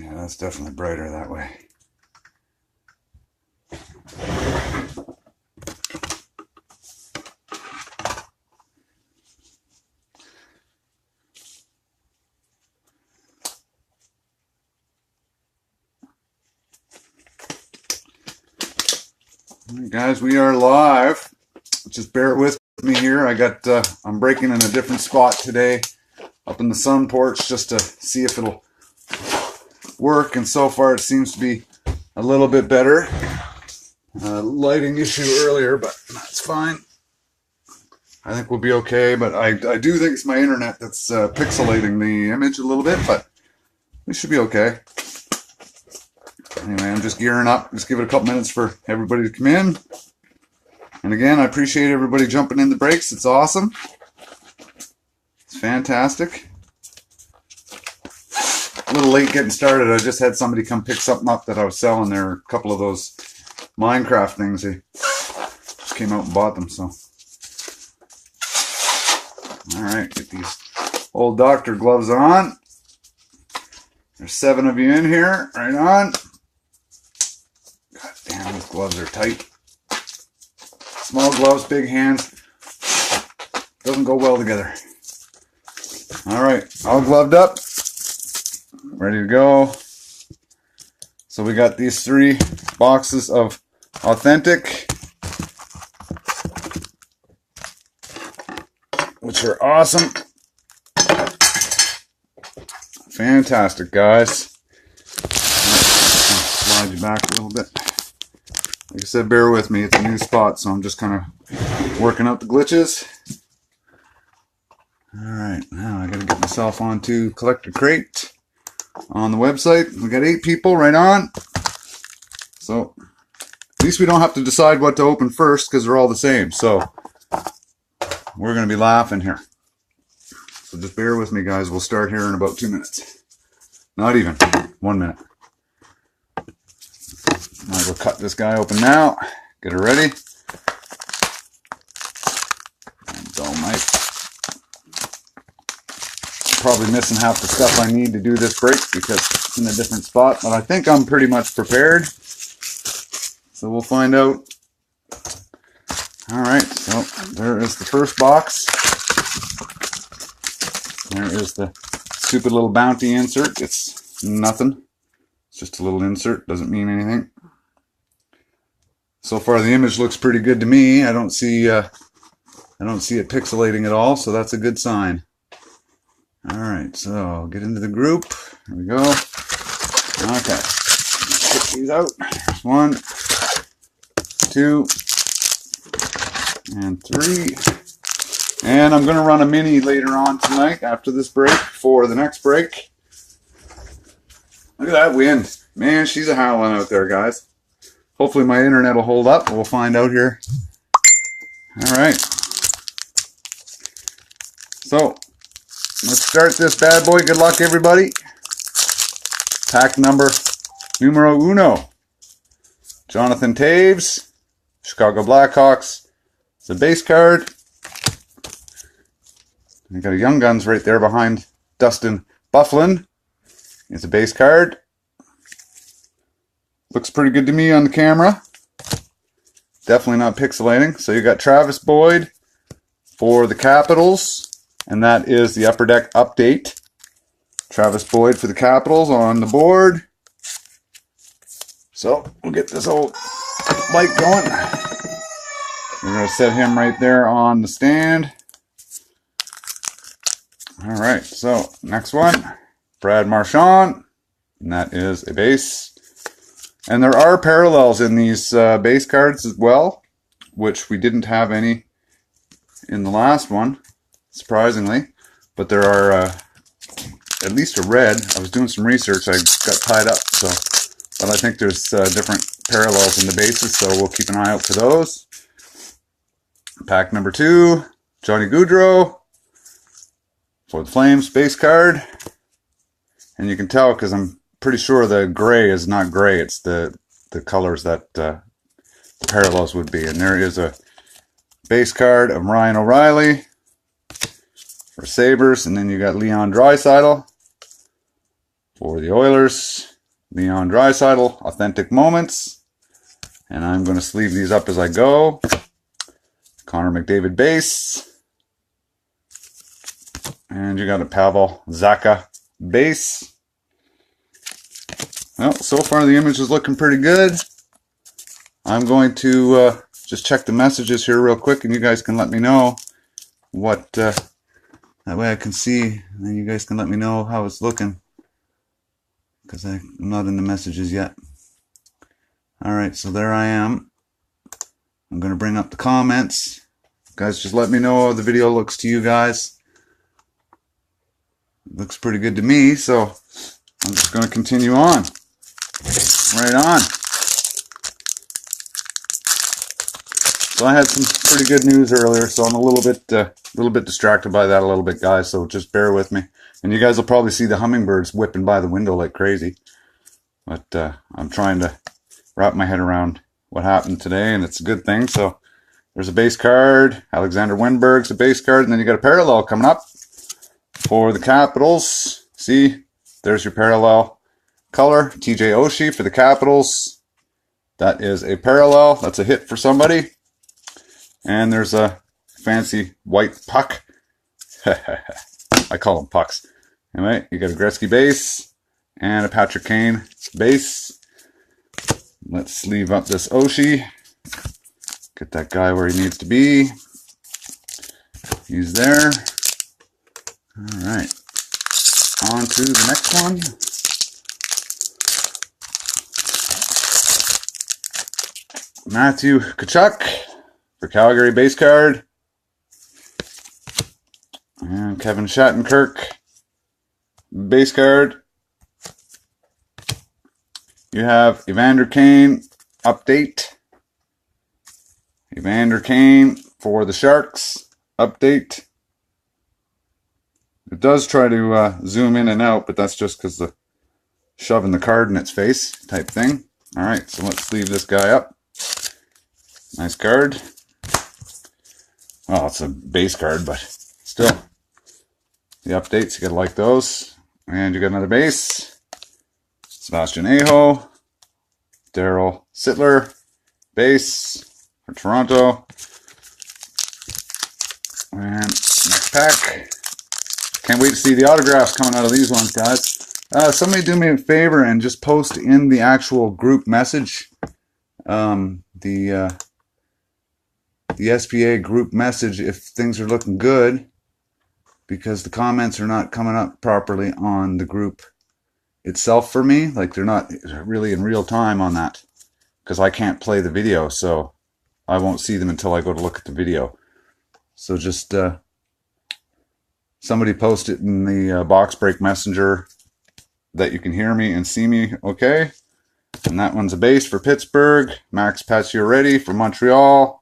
Yeah, that's definitely brighter that way. All right, guys, we are live. Just bear with me here. I'm breaking in a different spot today, up in the sun porch, just to see if it'll work. And so far, it seems to be a little bit better. Lighting issue earlier, but that's fine. I think we'll be okay. But I do think it's my internet that's pixelating the image a little bit, but we should be okay. Anyway, I'm just gearing up. Just give it a couple minutes for everybody to come in. And again, I appreciate everybody jumping in the breaks. It's awesome. It's fantastic. A little late getting started. I just had somebody come pick something up that I was selling there. A couple of those Minecraft things. They just came out and bought them. So, all right, get these old doctor gloves on. There's 7 of you in here. Right on. God damn, these gloves are tight. Small gloves, big hands. Doesn't go well together. All right, all gloved up. Ready to go. So we got these 3 boxes of Authentic, which are awesome. Fantastic, guys. Slide you back a little bit. Like I said, bear with me. It's a new spot, so I'm just kind of working out the glitches. All right, now I got to get myself onto Collector Crate on the website. We got 8 people right on. So at least we don't have to decide what to open first because they're all the same. So we're going to be laughing here. So just bear with me, guys. We'll start here in about 2 minutes. Not even 1 minute. Might as well cut this guy open now. Get her ready. And dull knife. Probably missing half the stuff I need to do this break because it's in a different spot. But I think I'm pretty much prepared. So we'll find out. Alright, so there is the first box. There is the stupid little bounty insert. It's nothing. It's just a little insert. Doesn't mean anything. So far the image looks pretty good to me. I don't see it pixelating at all, so that's a good sign. Alright, so get into the group. Here we go. Okay. Get these out. There's 1, 2, and 3. And I'm going to run a mini later on tonight after this break for the next break. Look at that wind. Man, she's a howling out there, guys. Hopefully my internet will hold up. We'll find out here. Alright. So, let's start this bad boy. Good luck, everybody. Pack numero 1. Jonathan Toews, Chicago Blackhawks. It's a base card. You got a Young Guns right there behind Dustin Byfuglien. It's a base card. Looks pretty good to me on the camera. Definitely not pixelating. So you got Travis Boyd for the Capitals. And that is the Upper Deck update. Travis Boyd for the Capitals on the board. So we'll get this old light going. We're going to set him right there on the stand. Alright, so next one. Brad Marchand. And that is a base. And there are parallels in these base cards as well, which we didn't have any in the last one, surprisingly. But there are at least a red. I was doing some research. I got tied up, so. But I think there's different parallels in the bases, so we'll keep an eye out for those. Pack number 2, Johnny Gaudreau for the Flames base card. And you can tell because I'm pretty sure the gray is not gray. It's the colors that the parallels would be. And there is a base card of Ryan O'Reilly for Sabres. And then you got Leon Draisaitl for the Oilers. Leon Draisaitl, Authentic Moments. And I'm going to sleeve these up as I go. Connor McDavid base. And you got a Pavel Zacha base. Well, so far the image is looking pretty good. I'm going to just check the messages here real quick, and you guys can let me know what, that way I can see, and then you guys can let me know how it's looking, because I'm not in the messages yet. Alright, so there I am. I'm going to bring up the comments. Guys, just let me know how the video looks to you guys. It looks pretty good to me, so I'm just going to continue on. Right on. So I had some pretty good news earlier, so I'm a little bit distracted by that a little bit, guys, so just bear with me. And you guys will probably see the hummingbirds whipping by the window like crazy. But I'm trying to wrap my head around what happened today, and it's a good thing. So there's a base card. Alexander Wennberg's a base card, and then you got a parallel coming up for the Capitals. See, there's your parallel color. TJ Oshie for the Capitals. That is a parallel. That's a hit for somebody. And there's a fancy white puck. I call them pucks. Anyway, you got a Gretzky base and a Patrick Kane base. Let's sleeve up this Oshie. Get that guy where he needs to be. He's there. All right. On to the next one. Matthew Tkachuk for Calgary base card. And Kevin Shattenkirk base card. You have Evander Kane update. Evander Kane for the Sharks update. It does try to zoom in and out, but that's just because the shoving the card in its face type thing. All right, so let's sleeve this guy up. Nice card. Well, it's a base card, but still. The updates, you gotta like those. And you got another base. Sebastian Aho. Daryl Sittler. Base for Toronto. And next pack. Can't wait to see the autographs coming out of these ones, guys. Somebody do me a favor and just post in the actual group message. The SPA group message if things are looking good, because the comments are not coming up properly on the group itself for me. Like, they're not really in real time on that, because I can't play the video, so I won't see them until I go to look at the video. So just somebody post it in the box break messenger that you can hear me and see me okay. And that one's a base for Pittsburgh. Max Pacioretty for Montreal.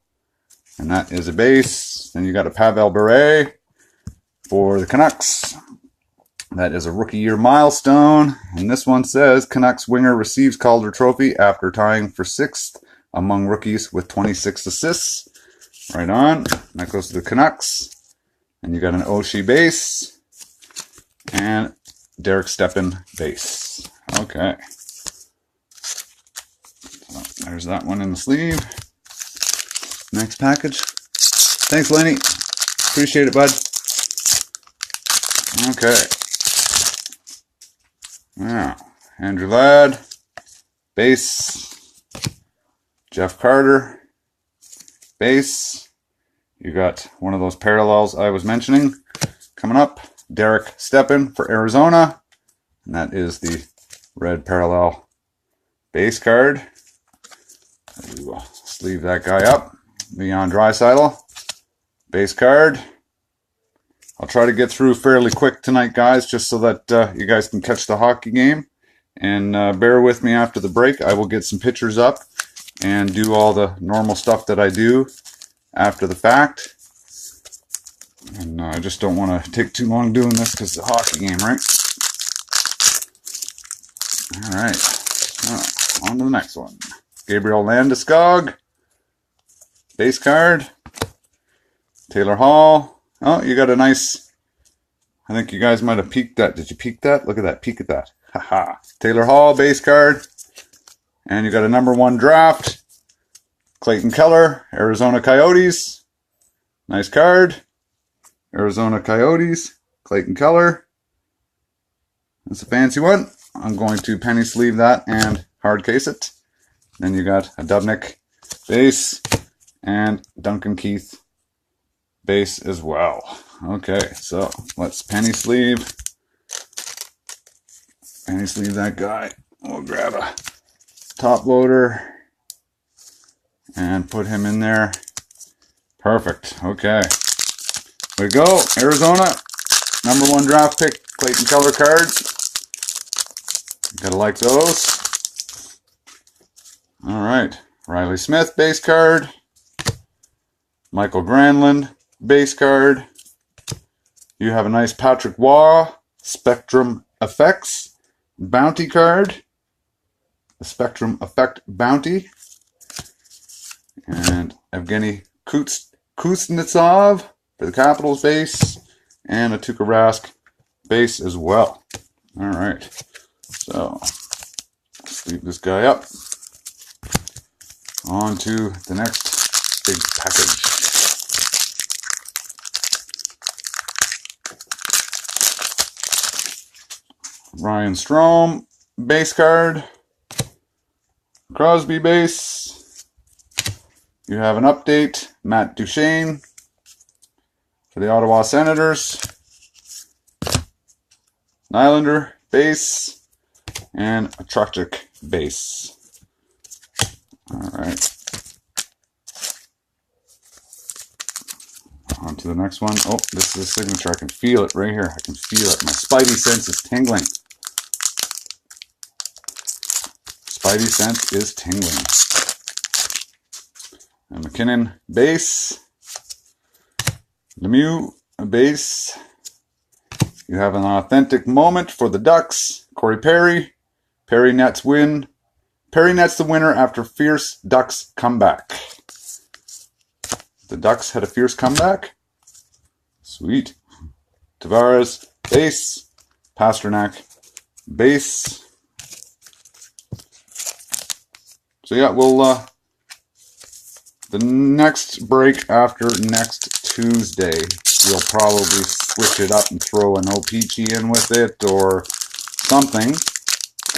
And that is a base. Then you got a Pavel Bure for the Canucks. That is a rookie year milestone. And this one says, Canucks winger receives Calder Trophy after tying for 6th among rookies with 26 assists. Right on. That goes to the Canucks. And you got an Oshie base. And Derek Stepan base. Okay. So there's that one in the sleeve. Next package. Thanks, Lenny. Appreciate it, bud. Okay. Now, Andrew Ladd. Base. Jeff Carter. Base. You got one of those parallels I was mentioning coming up. Derek Stepan for Arizona. And that is the red parallel base card. We will sleeve that guy up. Leon Draisaitl, base card. I'll try to get through fairly quick tonight, guys, just so that you guys can catch the hockey game. And bear with me after the break. I will get some pictures up and do all the normal stuff that I do after the fact. And I just don't want to take too long doing this because it's a hockey game, right? All right, on to the next one. Gabriel Landeskog. Base card. Taylor Hall. Oh, you got a nice, I think you guys might have peeked that. Did you peek that? Look at that. Peek at that. Haha. Taylor Hall, base card. And you got a #1 draft. Clayton Keller, Arizona Coyotes. Nice card. Arizona Coyotes, Clayton Keller. That's a fancy one. I'm going to penny sleeve that and hard case it. Then you got a Dubnyk base and Duncan Keith base as well. Okay, so let's penny sleeve that guy. We'll grab a top loader and put him in there. Perfect. Okay. There we go. Arizona, #1 draft pick, Clayton Keller cards. Gotta like those. All right. Riley Smith base card. Michael Granlund base card. You have a nice Patrick Waugh Spectrum Effects bounty card. The Spectrum Effect bounty. And Evgeny Kuznetsov for the Capitals base, and a Tuukka Rask base as well. All right, so let's leave this guy up. On to the next big package. Ryan Strome base card. Crosby base. You have an update, Matt Duchene for the Ottawa Senators. Nylander base and a Trocheck base. All right. On to the next one. Oh, this is a signature. I can feel it right here. I can feel it. My spidey sense is tingling. Spidey sense is tingling. A McKinnon base. Lemieux base. You have an authentic moment for the Ducks. Corey Perry. Perry nets win. Perry nets the winner after fierce Ducks comeback. The Ducks had a fierce comeback. Sweet. Tavares base. Pasternak base. So yeah, we'll the next break after next Tuesday, we'll probably switch it up and throw an O-Pee-Chee in with it or something.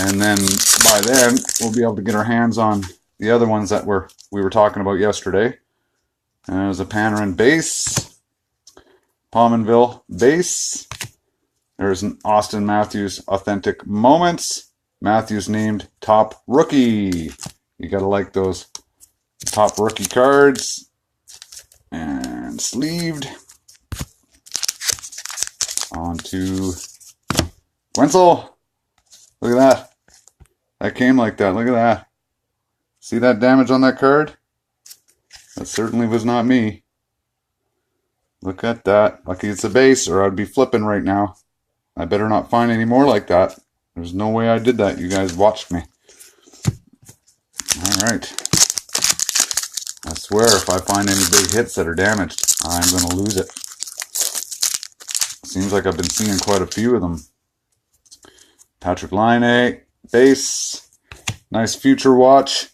And then by then, we'll be able to get our hands on the other ones that we were talking about yesterday. There's a Panarin base. Pominville base. There's an Austin Matthews authentic moments. Matthews named top rookie. You gotta like those top rookie cards. And sleeved. On to Guentzel. Look at that. That came like that. Look at that. See that damage on that card? That certainly was not me. Look at that. Lucky it's a base or I'd be flipping right now. I better not find any more like that. There's no way I did that. You guys watched me. Alright. I swear if I find any big hits that are damaged, I'm going to lose it. Seems like I've been seeing quite a few of them. Patrick Laine, base. Nice future watch.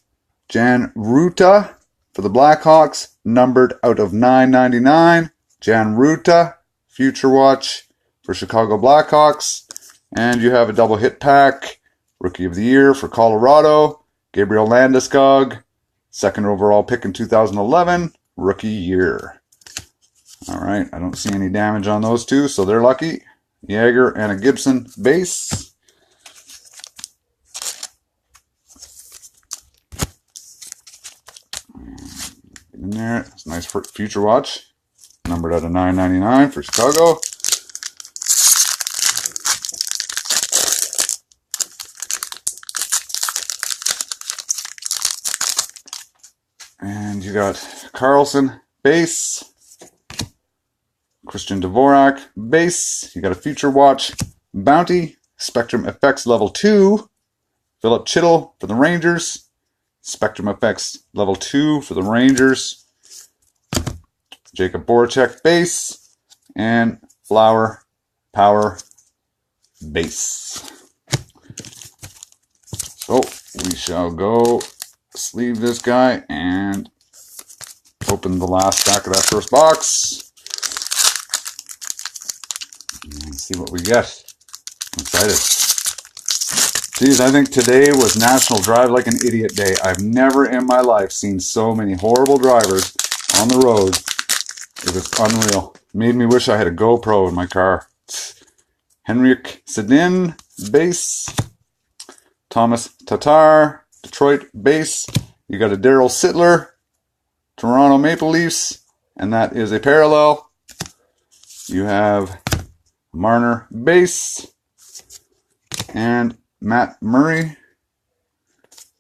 Jan Rutta for the Blackhawks, numbered out of 999. Jan Rutta, future watch for Chicago Blackhawks. And you have a double hit pack. Rookie of the Year for Colorado. Gabriel Landeskog, second overall pick in 2011. Rookie year. All right, I don't see any damage on those two, so they're lucky. Jagger and a Gibson base. In there, it's a nice future watch. Numbered out of 999 for Chicago. And you got Carlson base. Christian Dvorak base. You got a future watch. Bounty. Spectrum Effects level 2. Philip Chittle for the Rangers. Spectrum Effects level 2 for the Rangers. Jacob Voracek base. And Flower Power base. So we shall go sleeve this guy and open the last stack of that first box and see what we get. I'm excited. Geez, I think today was National Drive Like an Idiot Day. I've never in my life seen so many horrible drivers on the road. It was unreal. Made me wish I had a GoPro in my car. Henrik Sedin, base. Thomas Tatar, Detroit, base. You got a Daryl Sittler, Toronto Maple Leafs, and that is a parallel. You have Marner, base. And Matt Murray.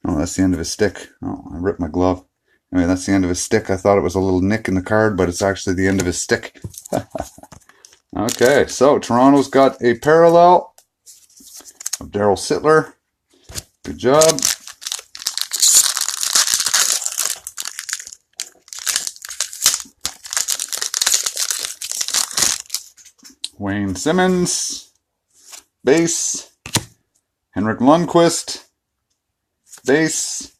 Oh, that's the end of his stick. Oh, I ripped my glove. Anyway, that's the end of his stick. I thought it was a little nick in the card, but it's actually the end of his stick. Okay, so Toronto's got a parallel of Daryl Sittler. Good job. Wayne Simmons, base. Henrik Lundqvist, base.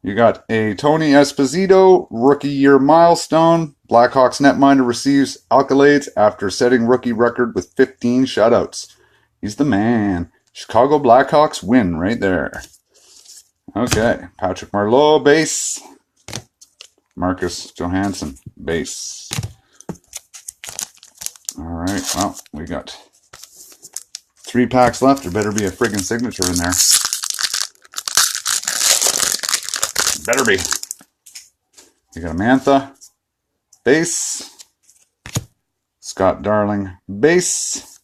You got a Tony Esposito rookie year milestone. Blackhawks netminder receives accolades after setting rookie record with 15 shutouts. He's the man. Chicago Blackhawks win right there. Okay, Patrick Marleau, base. Marcus Johansson, base. All right, well, we got 3 packs left. There better be a friggin' signature in there. Better be. You got a Mantha, base. Scott Darling, base.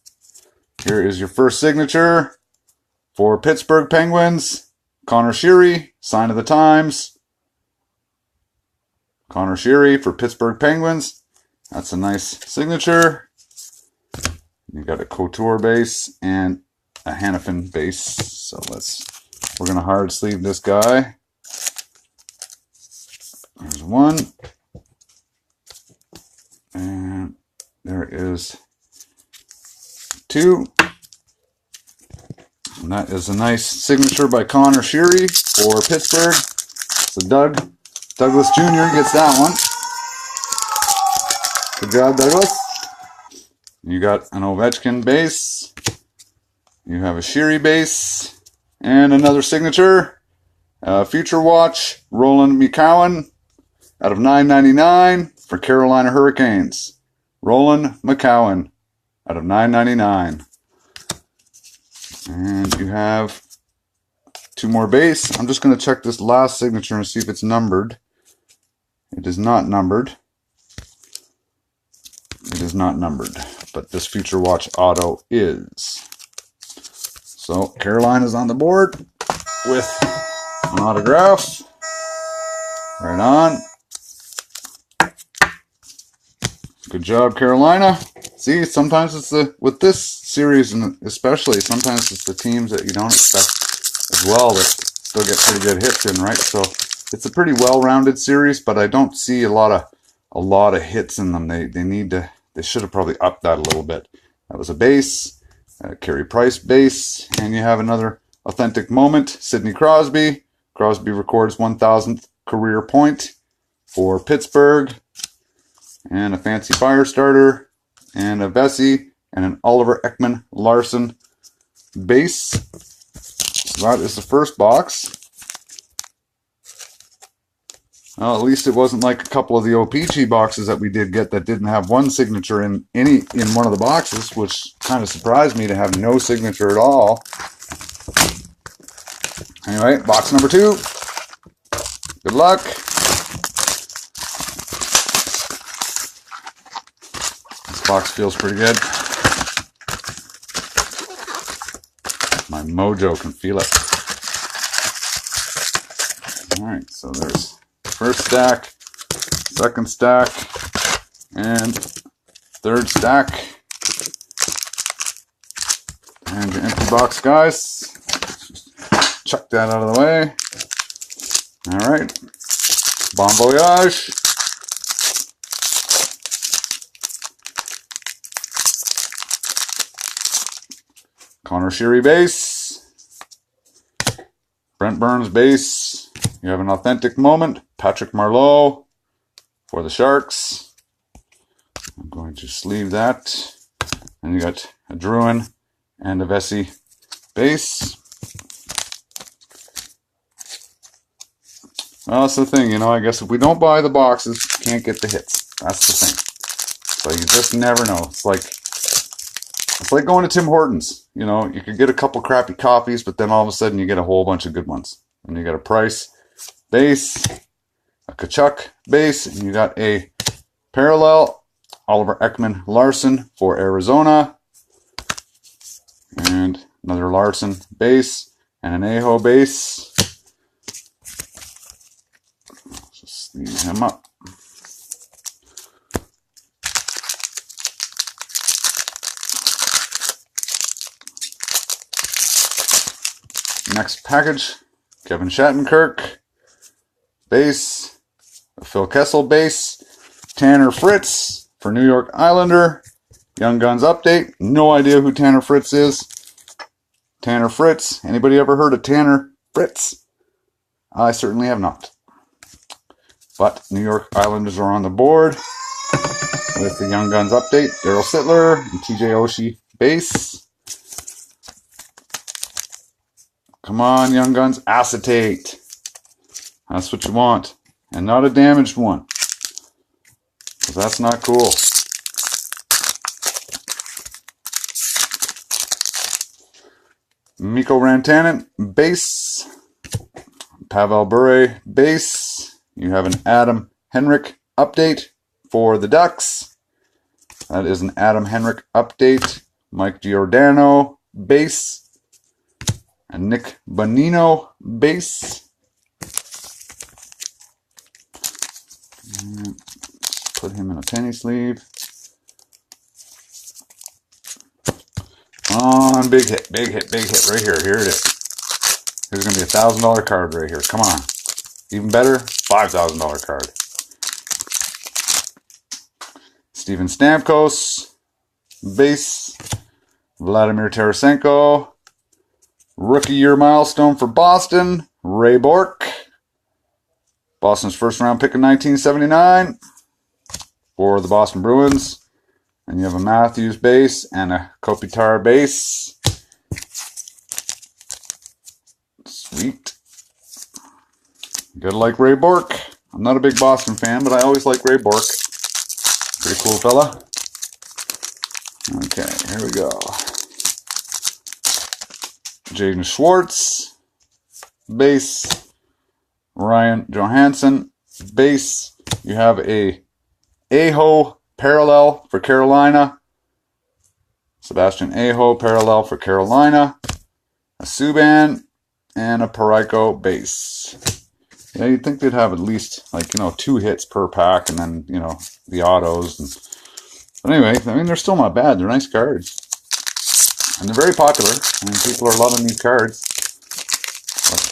Here is your first signature for Pittsburgh Penguins. Connor Sheary, sign of the times. Connor Sheary for Pittsburgh Penguins. That's a nice signature. You got a Couture base and a Hanifin base. So we're going to hard sleeve this guy. There's 1. And there is 2. And that is a nice signature by Connor Sheary for Pittsburgh. So Douglas Jr. gets that one. Good job, Douglas. You got an Ovechkin base. You have a Sheary base. And another signature. Future Watch, Roland McCowan out of $9.99 for Carolina Hurricanes. Roland McCowan out of $9.99. And you have 2 more base. I'm just going to check this last signature and see if it's numbered. It is not numbered. It is not numbered, but this Future Watch auto is. So Carolina's on the board with an autograph. Right on. Good job, Carolina. See, sometimes it's with this series, and especially sometimes it's the teams that you don't expect as well that still get pretty good hits in, right? So it's a pretty well-rounded series, but I don't see a lot of hits in them. They should have probably upped that a little bit. That was a base, a Carey Price base, and you have another authentic moment. Sidney Crosby. Crosby records 1,000th career point for Pittsburgh, and a fancy fire starter, and a Vesey, and an Oliver Ekman Larson base. So that is the first box. Well, at least it wasn't like a couple of the O-Pee-Chee boxes that we did get that didn't have one signature in one of the boxes, which kind of surprised me to have no signature at all. Anyway, box number 2. Good luck. This box feels pretty good. My mojo can feel it. Alright, so there's first stack, second stack, and third stack. And your empty box, guys. Chuck that out of the way. Alright. Bon voyage. Connor Sheary base. Brent Burns base. You have an authentic moment. Patrick Marleau for the Sharks. I'm going to sleeve that. And you got a Drouin and a Vesey base. Well, that's the thing, you know, I guess if we don't buy the boxes, we can't get the hits. That's the thing. So you just never know. It's like going to Tim Hortons. You know, you could get a couple crappy coffees, but then all of a sudden you get a whole bunch of good ones. And you got a Price base, a Tkachuk base, and you got a parallel Oliver Ekman-Larsson for Arizona, and another Larson base, and an Aho base. Just sleeve him up. Next package, Kevin Shattenkirk base, a Phil Kessel base, Tanner Fritz for New York Islander, Young Guns update. No idea who Tanner Fritz is. Tanner Fritz. Anybody ever heard of Tanner Fritz? I certainly have not. But New York Islanders are on the board with the Young Guns update. Daryl Sittler and TJ Oshie base. Come on, Young Guns, acetate. That's what you want. And not a damaged one. Because that's not cool. Mikko Rantanen, base. Pavel Bure, base. You have an Adam Henrik update for the Ducks. That is an Adam Henrik update. Mike Giordano, base. A Nick Bonino base. Put him in a penny sleeve. On, big hit, big hit, big hit right here. Here it is. Here's going to be a $1,000 card right here. Come on. Even better, $5,000 card. Steven Stamkos base. Vladimir Tarasenko. Rookie year milestone for Boston, Ray Bourque. Boston's first round pick in 1979 for the Boston Bruins. And you have a Matthews base and a Kopitar base. Sweet. You gotta like Ray Bourque. I'm not a big Boston fan, but I always like Ray Bourque. Pretty cool fella. Okay, here we go. Jaden Schwartz, base. Ryan Johansson, base. You have a Aho parallel for Carolina. Sebastian Aho parallel for Carolina. A Subban and a Parayko base. Yeah, you'd think they'd have at least, like, you know, 2 hits per pack, and then, you know, the autos. But anyway, I mean, they're still not bad. They're nice cards. And they're very popular. I mean, people are loving these cards.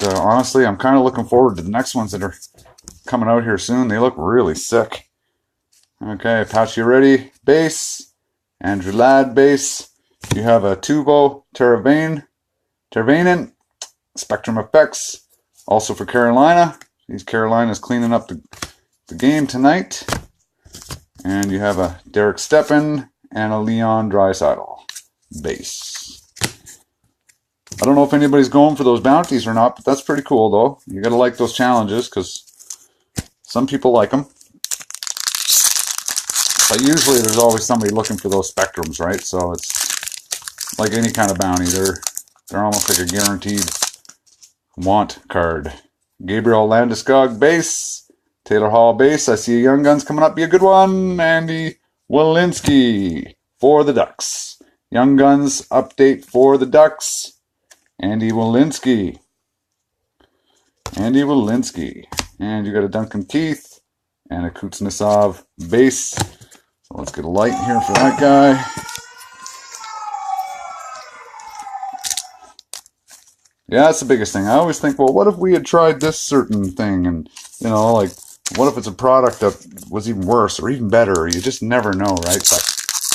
But honestly, I'm kind of looking forward to the next ones that are coming out here soon. They look really sick. Okay, Pacioretty base. Andrew Ladd base. You have a Teuvo Teravainen. Spectrum Effects. Also for Carolina. These Carolina's cleaning up the game tonight. And you have a Derek Stepan and a Leon Draisaitl base. I don't know if anybody's going for those bounties or not, but that's pretty cool, though. You gotta like those challenges, because some people like them. But usually there's always somebody looking for those spectrums, right? So it's like any kind of bounty. They're almost like a guaranteed want card. Gabriel Landeskog base. Taylor Hall base. I see a Young Guns coming up. Be a good one. Andy Welinski for the Ducks. Young Guns update for the Ducks. Andy Welinski. Andy Welinski. And you got a Duncan Keith and a Kuznetsov base. So let's get a light here for that guy. Yeah, that's the biggest thing. I always think, well, what if we had tried this certain thing? And, you know, like, what if it's a product that was even worse or even better? You just never know, right? But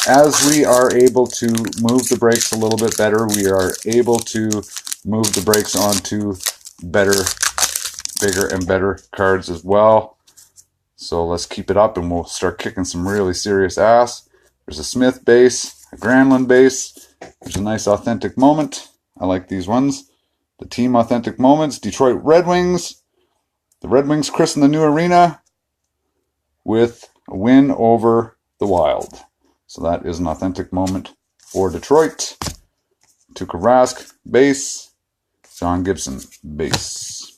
as we are able to move the brakes a little bit better, we are able to move the brakes onto better, bigger, and better cards as well. So let's keep it up and we'll start kicking some really serious ass. There's a Smith base, a Granlund base. There's a nice authentic moment. I like these ones. The team authentic moments. Detroit Red Wings. The Red Wings christen the new arena with a win over the Wild. So that is an authentic moment for Detroit. Tuukka Rask, base. John Gibson, base.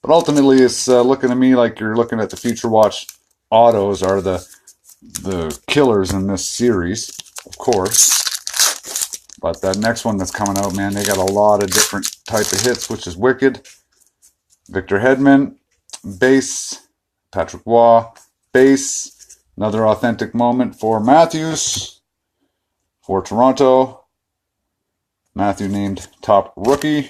But ultimately, it's looking to me like you're looking at the Future Watch autos are the killers in this series, of course. But that next one that's coming out, man, they got a lot of different type of hits, which is wicked. Victor Hedman, base. Patrick Waugh, base. Another authentic moment for Matthews. For Toronto, Matthew named top rookie.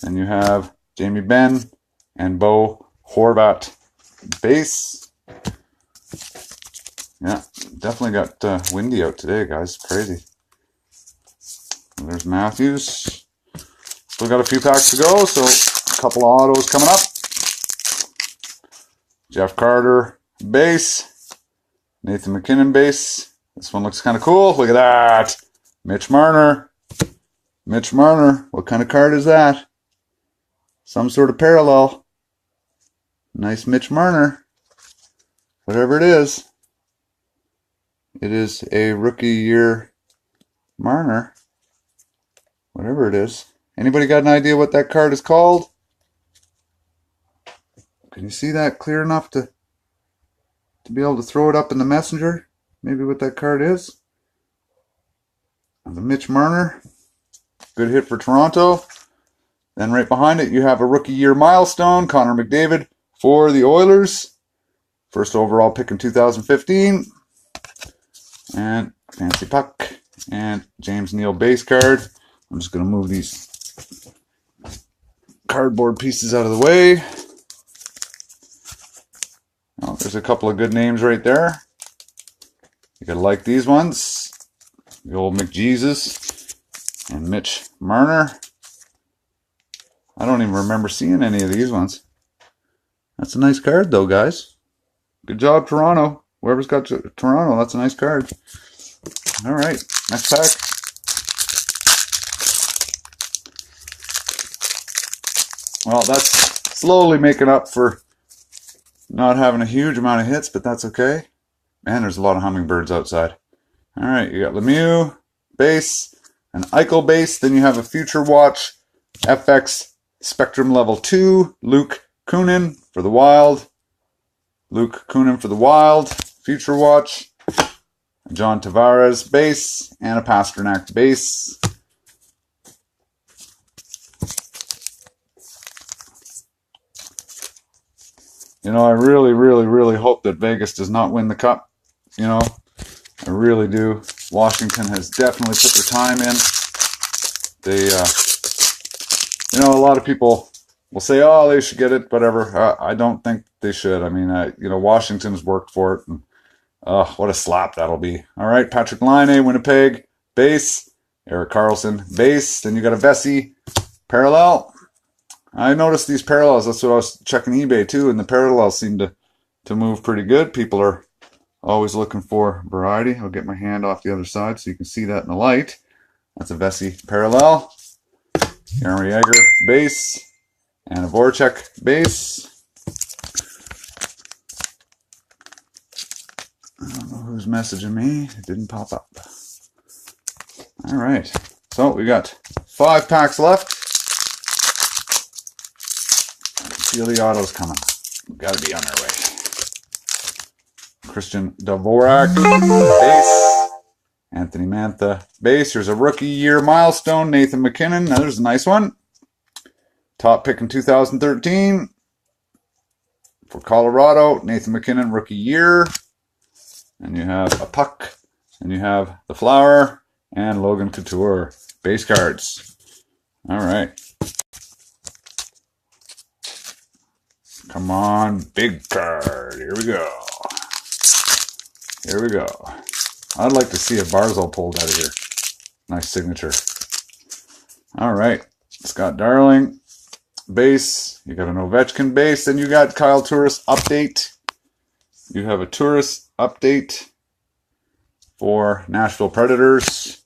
Then you have Jamie Benn and Bo Horvat, base. Yeah, definitely got windy out today, guys. Crazy. And there's Matthews. Still got a few packs to go, so a couple of autos coming up. Jeff Carter, base. Nathan McKinnon, base. This one looks kind of cool. Look at that. Mitch Marner. Mitch Marner. What kind of card is that? Some sort of parallel. Nice Mitch Marner. Whatever it is. It is a rookie year Marner. Whatever it is. Anybody got an idea what that card is called? Can you see that clear enough to be able to throw it up in the messenger? Maybe what that card is? The Mitch Marner. Good hit for Toronto. Then right behind it, you have a rookie year milestone. Connor McDavid for the Oilers. First overall pick in 2015. And Fancy Puck. And James Neal base card. I'm just going to move these cardboard pieces out of the way. Oh, there's a couple of good names right there. You gotta like these ones. The old McJesus and Mitch Marner. I don't even remember seeing any of these ones. That's a nice card though, guys. Good job, Toronto. Whoever's got Toronto, that's a nice card. All right, next pack. Well, that's slowly making up for not having a huge amount of hits, but that's okay. Man, there's a lot of hummingbirds outside. All right, you got Lemieux, base, an Eichel base. Then you have a Future Watch FX Spectrum Level 2, Luke Kunin for the Wild. Luke Kunin for the Wild, Future Watch. John Tavares base, and a Pasternak base. You know, I really, really, really hope that Vegas does not win the cup. You know, I really do. Washington has definitely put their time in. They, you know, a lot of people will say, oh, they should get it, whatever. I don't think they should. I mean, you know, Washington's worked for it. And, what a slap that'll be. All right, Patrick Laine, Winnipeg, base. Erik Karlsson, base. Then you got a Vesey, parallel. I noticed these parallels. That's what I was checking eBay too, and the parallels seem to move pretty good. People are always looking for variety. I'll get my hand off the other side so you can see that in the light. That's a Vesey parallel. Jaromir Jagr base, and a Voracek base. I don't know who's messaging me. It didn't pop up. All right, so we got 5 packs left. Feel the autos coming. We've got to be on our way. Christian Dvorak, base. Anthony Mantha, base. Here's a rookie year milestone. Nathan McKinnon. Now there's a nice one. Top pick in 2013. For Colorado, Nathan McKinnon, rookie year. And you have a puck. And you have the Flower and Logan Couture. Base cards. All right. Come on, big card. Here we go. Here we go. I'd like to see a Barzal pulled out of here. Nice signature. All right. Scott Darling base. You got an Ovechkin base. Then you got Kyle Turris update. You have a Turris update for Nashville Predators.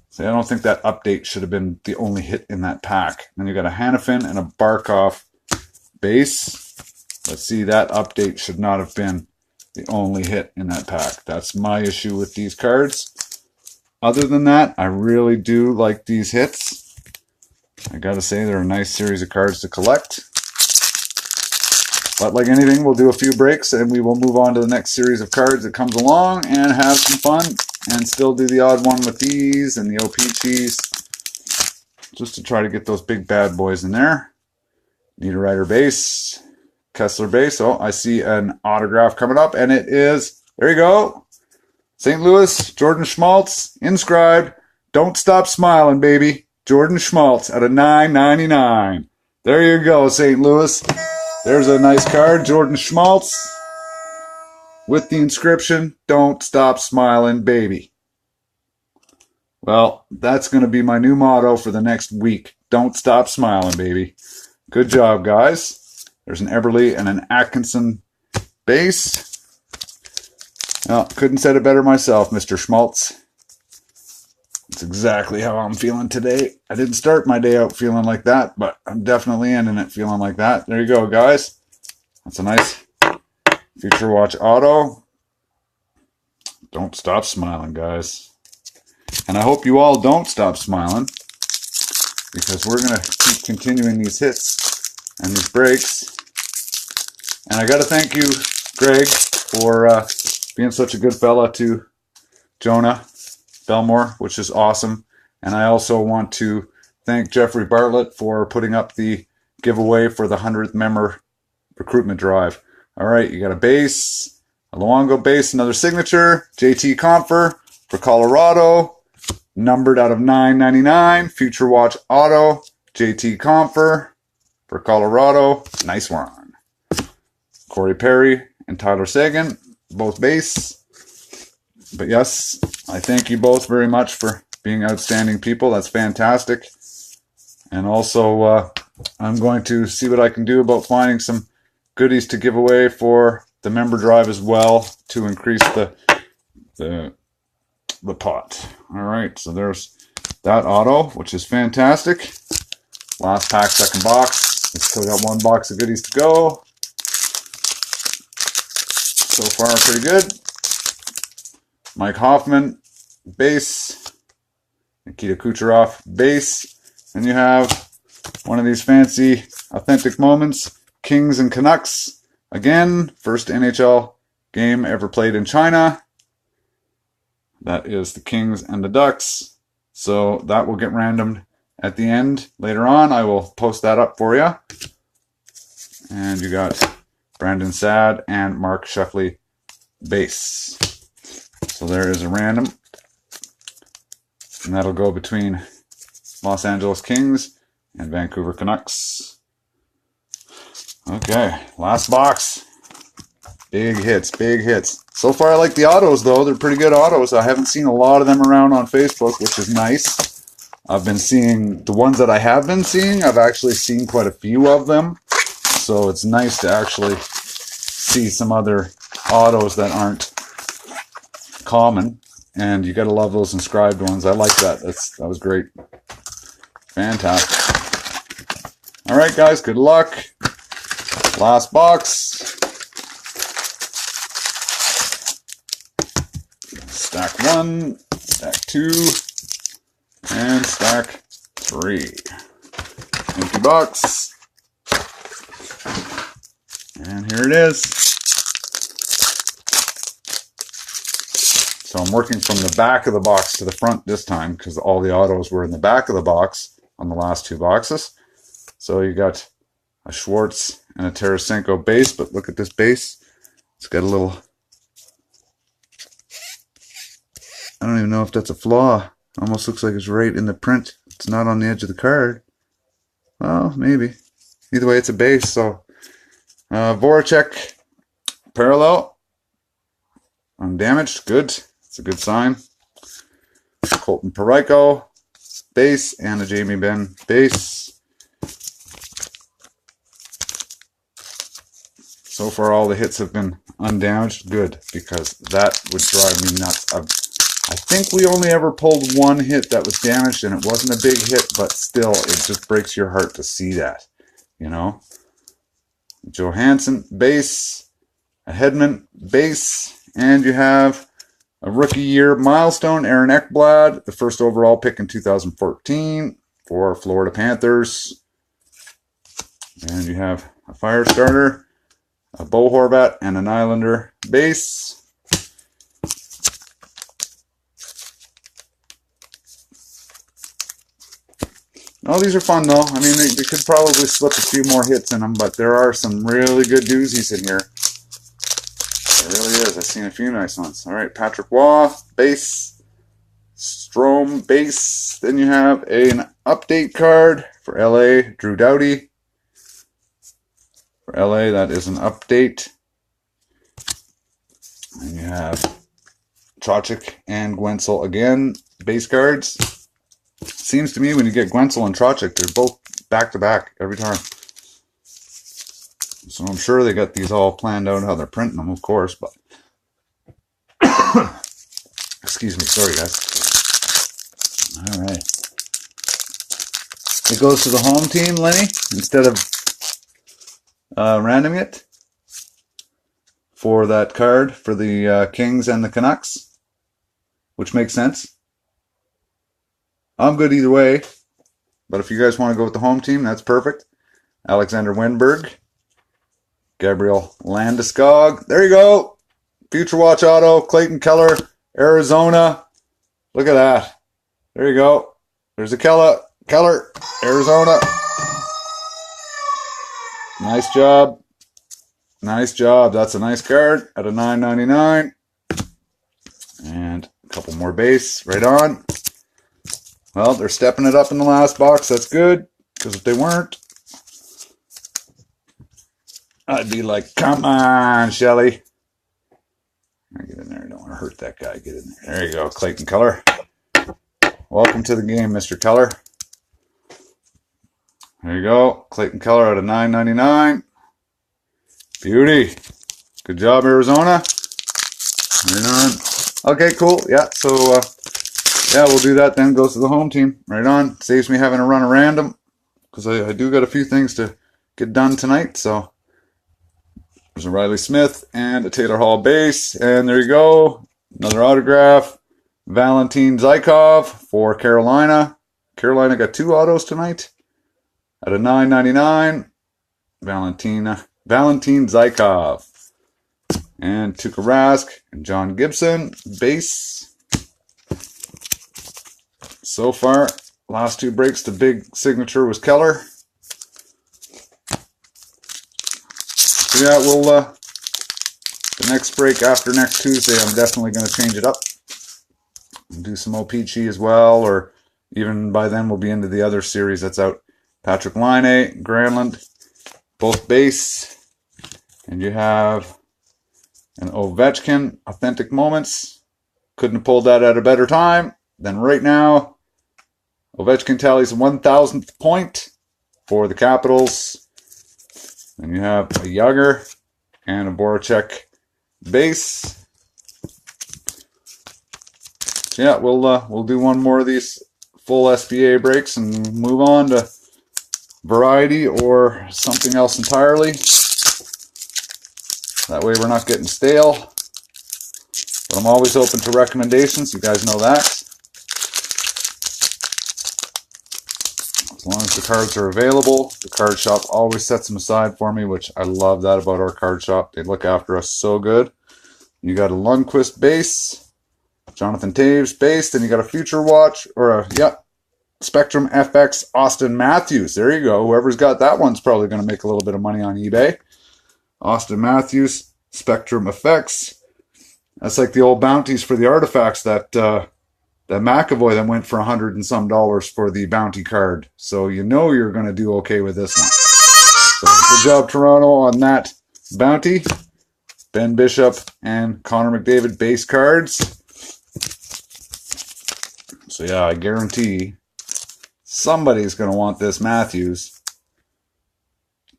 See, I don't think that update should have been the only hit in that pack. Then you got a Hanifin and a Barkov base. Let's see, that update should not have been the only hit in that pack. That's my issue with these cards. Other than that, I really do like these hits. I gotta say, they're a nice series of cards to collect. But like anything, we'll do a few breaks and we will move on to the next series of cards that comes along and have some fun and still do the odd one with these and the O-Pee-Chees just to try to get those big bad boys in there. Niederreiter base, Kessler base. Oh, I see an autograph coming up and it is, there you go, St. Louis, Jordan Schmaltz, inscribed, "Don't stop smiling, baby." Jordan Schmaltz at a $9.99. There you go, St. Louis. There's a nice card, Jordan Schmaltz, with the inscription, "Don't stop smiling, baby." Well, that's going to be my new motto for the next week. Don't stop smiling, baby. Good job, guys. There's an Eberle and an Atkinson base. Well, couldn't said it better myself, Mr. Schmaltz. That's exactly how I'm feeling today. I didn't start my day out feeling like that, but I'm definitely ending it feeling like that. There you go, guys. That's a nice Future Watch auto. Don't stop smiling, guys. And I hope you all don't stop smiling, because we're going to keep continuing these hits and these breaks. And I got to thank you, Greg, for being such a good fella to Jonah Belmore, which is awesome. And I also want to thank Jeffrey Bartlett for putting up the giveaway for the 100th member recruitment drive. All right, you got a base, a Luongo base, another signature, JT Compher for Colorado, numbered out of 999, Future Watch auto, JT Compher for Colorado. Nice one. Corey Perry and Tyler Seguin, both base. But yes, I thank you both very much for being outstanding people. That's fantastic. And also, I'm going to see what I can do about finding some goodies to give away for the member drive as well to increase the pot. All right, so there's that auto, which is fantastic. Last pack, second box. We still got one box of goodies to go. So far, pretty good. Mike Hoffman, base. Nikita Kucherov, base. And you have one of these fancy authentic moments. Kings and Canucks. Again, first NHL game ever played in China. That is the Kings and the Ducks. So that will get randomed at the end. Later on, I will post that up for you. And you got Brandon Saad and Mark Sheffley, base. So there is a random. And that'll go between Los Angeles Kings and Vancouver Canucks. Okay, last box. Big hits, big hits. So far I like the autos though. They're pretty good autos. I haven't seen a lot of them around on Facebook, which is nice. I've been seeing, the ones that I have been seeing, I've actually seen quite a few of them. So it's nice to actually see some other autos that aren't common. And you gotta love those inscribed ones. I like that. That was great. Fantastic. All right, guys, good luck. Last box. Stack 1, stack 2, and stack 3. Empty box. And here it is. So I'm working from the back of the box to the front this time because all the autos were in the back of the box on the last two boxes. So you got a Schwartz and a Tarasenko base, but look at this base. It's got a little, I don't even know if that's a flaw. It almost looks like it's right in the print. It's not on the edge of the card. Well, maybe. Either way, it's a base. So Voracek parallel, undamaged, good. It's a good sign. Colton Parayko, base and a Jamie Benn base. So far all the hits have been undamaged. Good, because that would drive me nuts. I think we only ever pulled one hit that was damaged, and it wasn't a big hit, but still, it just breaks your heart to see that, you know. Johansson, base, a Hedman, base, and you have a rookie year milestone, Aaron Ekblad, the first overall pick in 2014 for Florida Panthers. And you have a fire starter, a Bo Horvat, and an Islander base. Oh, these are fun though. I mean, they could probably slip a few more hits in them, but there are some really good doozies in here. There really is. I've seen a few nice ones. All right, Patrick Waugh, base. Strome, base. Then you have an update card for LA, Drew Doughty. For LA, that is an update. And you have Trocheck and Guentzel again, base cards. Seems to me when you get Guentzel and Trocheck, they're both back-to-back every time. So I'm sure they got these all planned out how they're printing them, of course, but... Excuse me, sorry guys. Alright. It goes to the home team, Lenny, instead of randoming it for that card for the Kings and the Canucks, which makes sense. I'm good either way, but if you guys want to go with the home team, that's perfect. Alexander Wenberg, Gabriel Landeskog. There you go. Future Watch Auto, Clayton Keller, Arizona. Look at that. There you go. There's a Keller, Arizona. Nice job. Nice job. That's a nice card at a $9.99. And a couple more base. Right on. Well, they're stepping it up in the last box. That's good, because if they weren't, I'd be like, come on, Shelly. Get in there. I don't want to hurt that guy. Get in there. There you go, Clayton Keller. Welcome to the game, Mr. Keller. There you go. Clayton Keller at a $9.99. Beauty. Good job, Arizona. Right on. Okay, cool. Yeah, so... yeah, we'll do that then. Goes to the home team. Right on. Saves me having to run a random, because I do got a few things to get done tonight. So there's a Riley Smith and a Taylor Hall base. And there you go. Another autograph. Valentin Zykov for Carolina. Carolina got 2 autos tonight at a $9.99. Valentin Zykov. And Tuukka Rask and John Gibson base. So far, last 2 breaks, the big signature was Keller. So yeah, we'll, the next break after next Tuesday, I'm definitely going to change it up. Do some O-Pee-Chee as well, or even by then we'll be into the other series that's out. Patrick Laine, Granlund, both base. And you have an Ovechkin, Authentic Moments. Couldn't have pulled that at a better time than right now. Ovechkin tallies 1,000th point for the Capitals. And you have a Yager and a Voracek base. So yeah, we'll do one more of these full SBA breaks and move on to variety or something else entirely. That way we're not getting stale. But I'm always open to recommendations. You guys know that. As long as the cards are available, the card shop always sets them aside for me, which I love that about our card shop. They look after us so good. You got a Lundqvist base, Jonathan Taves base, then you got a Future Watch, or a, Spectrum FX Austin Matthews. There you go. Whoever's got that one's probably going to make a little bit of money on eBay. Austin Matthews, Spectrum Effects. That's like the old bounties for the artifacts that that McAvoy that went for $100 and some for the bounty card. So you know you're going to do okay with this one. So good job, Toronto, on that bounty. Ben Bishop and Connor McDavid base cards. So yeah, I guarantee somebody's going to want this Matthews.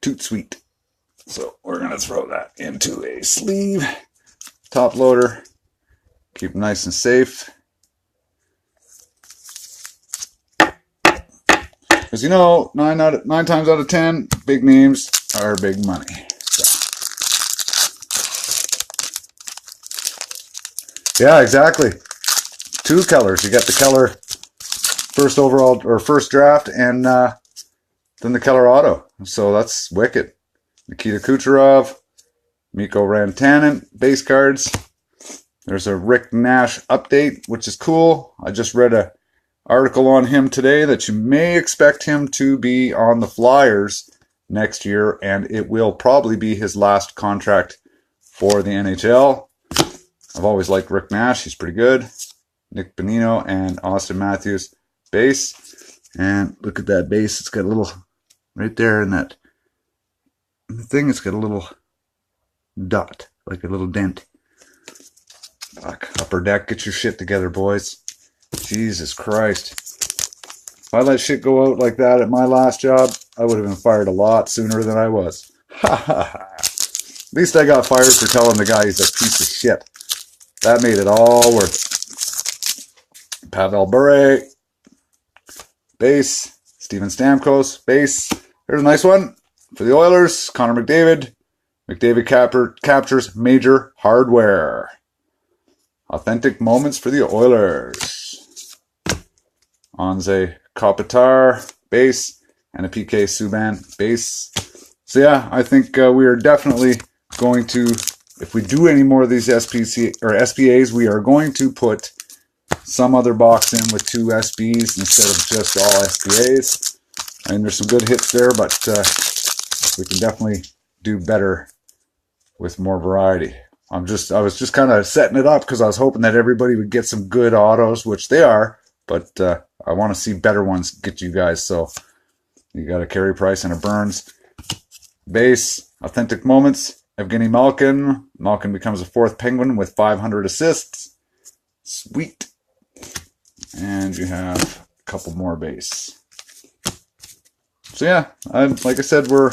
Toot sweet. So we're going to throw that into a sleeve. Top loader. Keep them nice and safe. Because you know, 9 times out of 10, big names are big money. So. Yeah, exactly. 2 colors. You got the Keller first overall or first draft, and then the Keller auto. So that's wicked. Nikita Kucherov, Mikko Rantanen base cards. There's a Rick Nash update, which is cool. I just read an article on him today that you may expect him to be on the Flyers next year, and it will probably be his last contract for the NHL. I've always liked Rick Nash. He's pretty good. Nick Bonino and Austin Matthews base. And look at that base. It's got a little, right there in that thing, it's got a little dot, like a little dent. Fuck, Upper Deck, get your shit together, boys. Jesus Christ. If I let shit go out like that at my last job, I would have been fired a lot sooner than I was. Ha ha ha. At least I got fired for telling the guy he's a piece of shit. That made it all worth it. Pavel Bure, base. Steven Stamkos, base. Here's a nice one for the Oilers. Connor McDavid. McDavid captures major hardware. Authentic moments for the Oilers. Anze Kopitar, base, and a PK Subban, base. So yeah, I think we are definitely going to, if we do any more of these SPAs, we are going to put some other box in with 2 SBs instead of just all SPAs. I mean, there's some good hits there, but we can definitely do better with more variety. I was just kind of setting it up because I was hoping that everybody would get some good autos, which they are, but I want to see better ones get you guys. So you got a Carey Price and a Burns base. Authentic moments. Evgeny Malkin. Malkin becomes a 4th Penguin with 500 assists. Sweet. And you have a couple more base. So yeah, like I said, we're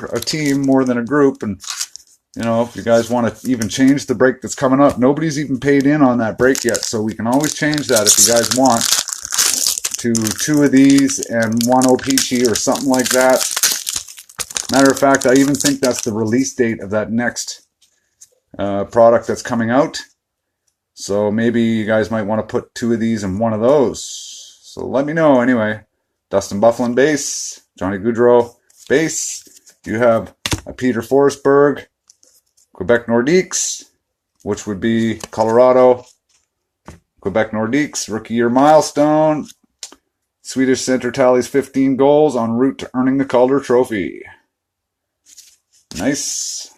a team more than a group, and you know, if you guys want to even change the break that's coming up, nobody's even paid in on that break yet, so we can always change that if you guys want to 2 of these and 1 O-Pee-Chee or something like that. Matter of fact, I even think that's the release date of that next product that's coming out. So maybe you guys might want to put 2 of these and 1 of those. So let me know anyway. Dustin Byfuglien base, Johnny Gaudreau base. You have a Peter Forsberg, Quebec Nordiques, which would be Colorado. Quebec Nordiques, rookie year milestone. Swedish center tallies 15 goals en route to earning the Calder Trophy. Nice.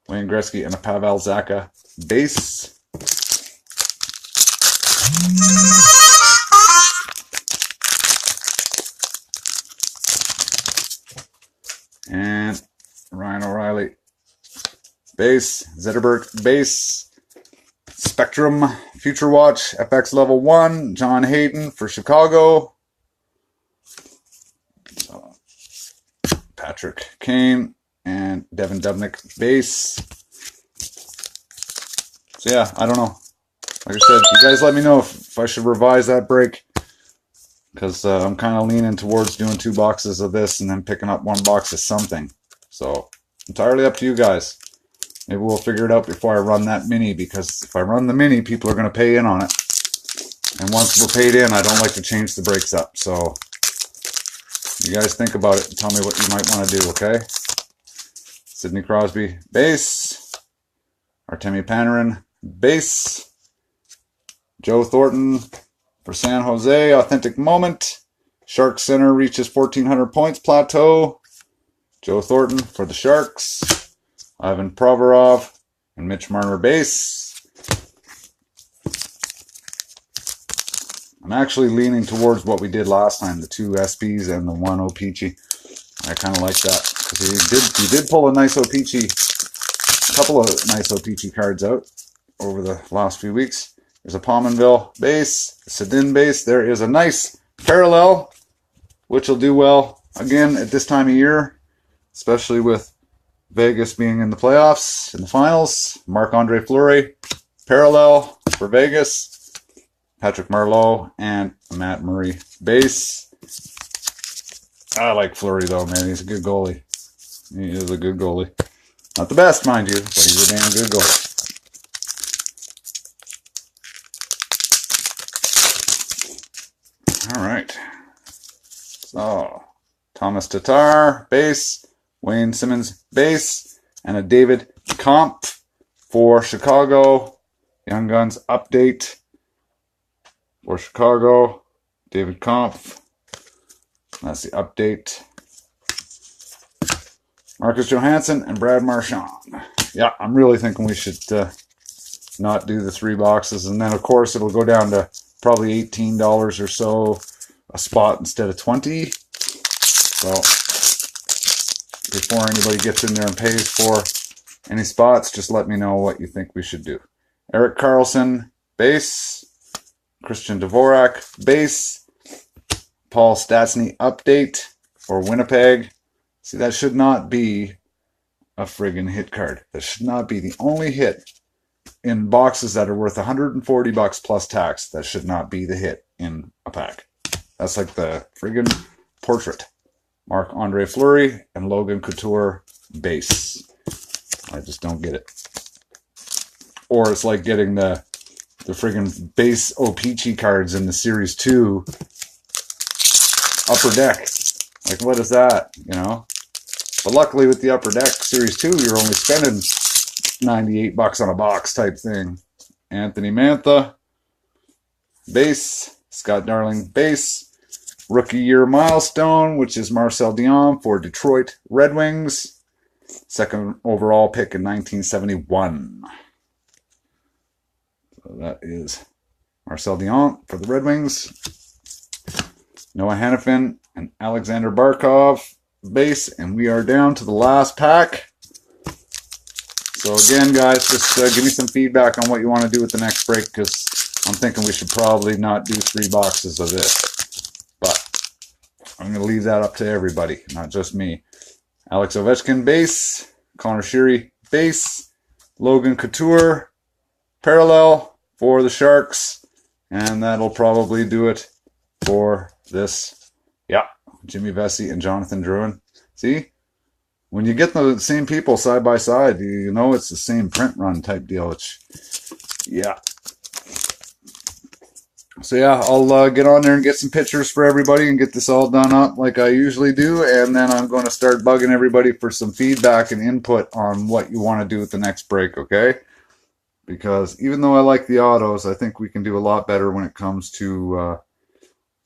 Wayne Gretzky and a Pavel Zacha base. And Ryan O'Reilly base. Zetterberg base. Spectrum Future Watch FX Level 1. John Hayden for Chicago. Patrick Kane and Devin Dubnyk base. So yeah, I don't know. Like I said, you guys let me know if I should revise that break, because I'm kind of leaning towards doing 2 boxes of this and then picking up 1 box of something. So entirely up to you guys. Maybe we'll figure it out before I run that mini, because if I run the mini, people are going to pay in on it. And once we're paid in, I don't like to change the breaks up. So you guys think about it and tell me what you might want to do, okay? Sidney Crosby, base. Artemi Panarin, base. Joe Thornton for San Jose, authentic moment. Sharks center reaches 1,400 points plateau. Joe Thornton for the Sharks. Ivan Provorov and Mitch Marner base. I'm actually leaning towards what we did last time, the 2 SPs and the 1 O-Pee-Chee. I kind of like that, because he did pull a nice O-Pee-Chee, a couple of nice O-Pee-Chee cards out over the last few weeks. There's a Pominville base, Sedin base. There is a nice parallel, which will do well again at this time of year, especially with Vegas being in the playoffs, in the finals. Marc-Andre Fleury, parallel for Vegas. Patrick Marleau and Matt Murray base. I like Fleury though, man. He's a good goalie. He is a good goalie. Not the best, mind you, but he's a damn good goalie. All right. So, Thomas Tatar, base. Wayne Simmons, base. And a David Kampf for Chicago. Young Guns update for Chicago. David Kampf. That's the update. Marcus Johansson and Brad Marchand. Yeah, I'm really thinking we should not do the 3 boxes. And then, of course, it'll go down to probably $18 or so a spot instead of $20. So, before anybody gets in there and pays for any spots, just let me know what you think we should do. Erik Karlsson, base. Christian Dvorak, base. Paul Stastny, update for Winnipeg. See, that should not be a friggin' hit card. That should not be the only hit in boxes that are worth $140 plus tax. That should not be the hit in a pack. That's like the friggin' portrait. Marc-Andre Fleury and Logan Couture base. I just don't get it. Or it's like getting the friggin' base O-Pee-Chee cards in the Series 2 Upper Deck. Like, what is that, you know? But luckily with the Upper Deck Series 2, you're only spending $98 on a box type thing. Anthony Mantha, base. Scott Darling, base. Rookie Year Milestone, which is Marcel Dion for Detroit Red Wings. Second overall pick in 1971. So that is Marcel Dion for the Red Wings. Noah Hanifin and Alexander Barkov, base. And we are down to the last pack. So again, guys, just give me some feedback on what you want to do with the next break, because I'm thinking we should probably not do 3 boxes of this. But I'm going to leave that up to everybody, not just me. Alex Ovechkin, base. Connor Sheary, base. Logan Couture, parallel for the Sharks. And that'll probably do it for this. Yeah, Jimmy Vesey and Jonathan Drouin. See? When you get the same people side by side, you know it's the same print run type deal. Yeah. So yeah, I'll get on there and get some pictures for everybody and get this all done up like I usually do. And then I'm going to start bugging everybody for some feedback and input on what you want to do with the next break, okay? Because even though I like the autos, I think we can do a lot better when it comes to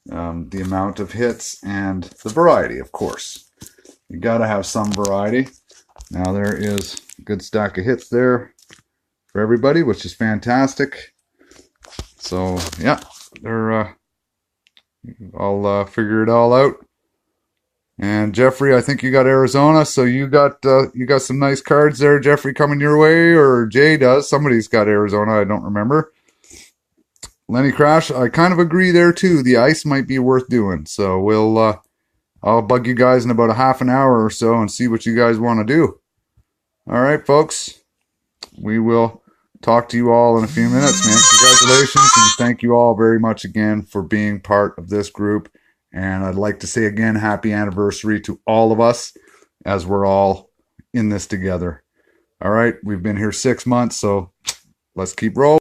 the amount of hits and the variety, of course. You got to have some variety. Now there is a good stack of hits there for everybody, which is fantastic. So yeah, I'll figure it all out. And Jeffrey, I think you got Arizona, so you got some nice cards there, Jeffrey, coming your way, or Jay does. Somebody's got Arizona, I don't remember. Lenny Crash, I kind of agree there too. The ice might be worth doing, so I'll bug you guys in about a half an hour or so and see what you guys want to do. All right, folks, we will talk to you all in a few minutes, man. Congratulations, and thank you all very much again for being part of this group. And I'd like to say again, happy anniversary to all of us as we're all in this together. All right, we've been here 6 months, so let's keep rolling.